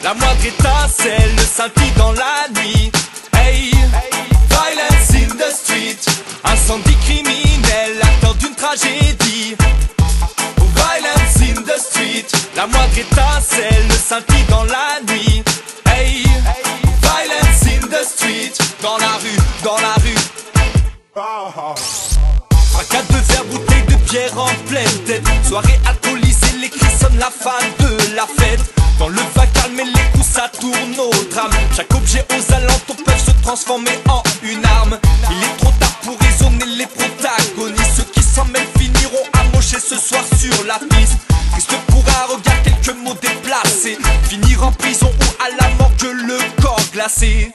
La moindre étincelle scintille dans la nuit. Hey, violence in the street. Incendie criminel, acteur d'une tragédie. Violence in the street. La moindre étincelle scintille dans la nuit. Hey, violence in the street. Dans la rue, dans la rue. Fracas de verre, bouteille de bière en pleine tête. Soirée alcoolisée, les cris sonnent la fin de la fête. Dans le vacarme et les coups ça tourne au drame. Chaque objet aux alentours peut se transformer en une arme. Il est trop tard pour raisonner les protagonistes. Ceux qui s'en mêlent finiront amochés ce soir sur la piste. Triste pour un regard, quelques mots déplacés. Finir en prison ou à la morgue, le corps glacé.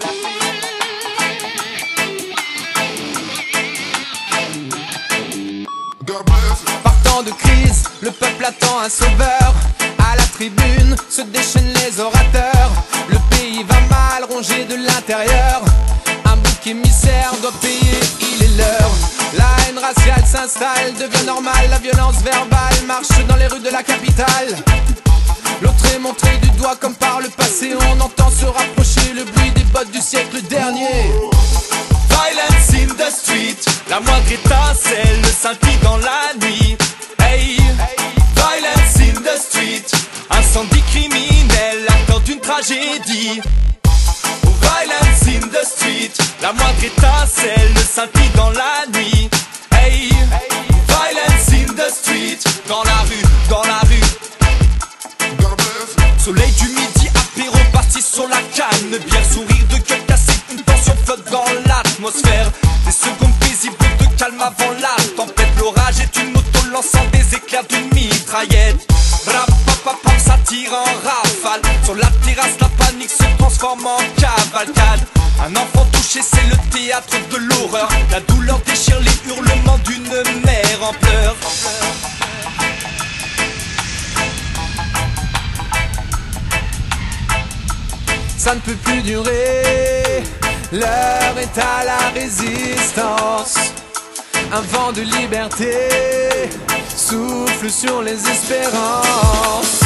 Partant de crise, le peuple attend un sauveur. À la tribune se déchaînent les orateurs. Le pays va mal, rongé de l'intérieur. Un bouc émissaire doit payer, il est l'heure. La haine raciale s'installe, devient normale. La violence verbale marche dans les rues de la capitale. L'autre est montré du doigt comme par le passé. On entend se rapprocher le bruit des bottes du siècle dernier. Violence in the street. La moindre étincelle scintille dans la nuit. Hey, violence in the street. Incendie criminel, acteur d'une tragédie. Violence in the street. La moindre étincelle scintille dans la nuit. Hey, violence in the street. Dans la rue, dans la rue. Soleil du midi, apéro parti sur la canne. Bière, sourire de gueule cassé, une tension flotte dans l'atmosphère. Des secondes paisibles de calme avant la tempête. L'orage est une moto lançant des éclairs d'une mitraillette. Rapapapam, ça tire en rafale. Sur la terrasse, la panique se transforme en cavalcade. Un enfant touché, c'est le théâtre de l'horreur. La douleur déchire les hurlements d'une mère en pleurs. Ça ne peut plus durer, l'heure est à la résistance. Un vent de liberté souffle sur les espérances.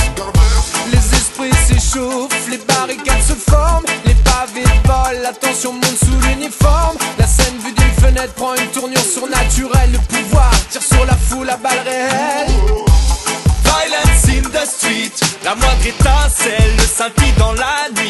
Les esprits s'échauffent, les barricades se forment. Les pavés volent, la tension monte sous l'uniforme. La scène vue d'une fenêtre prend une tournure surnaturelle. Le pouvoir tire sur la foule à balles réelles. Violence in the street. La moindre étincelle scintille dans la nuit.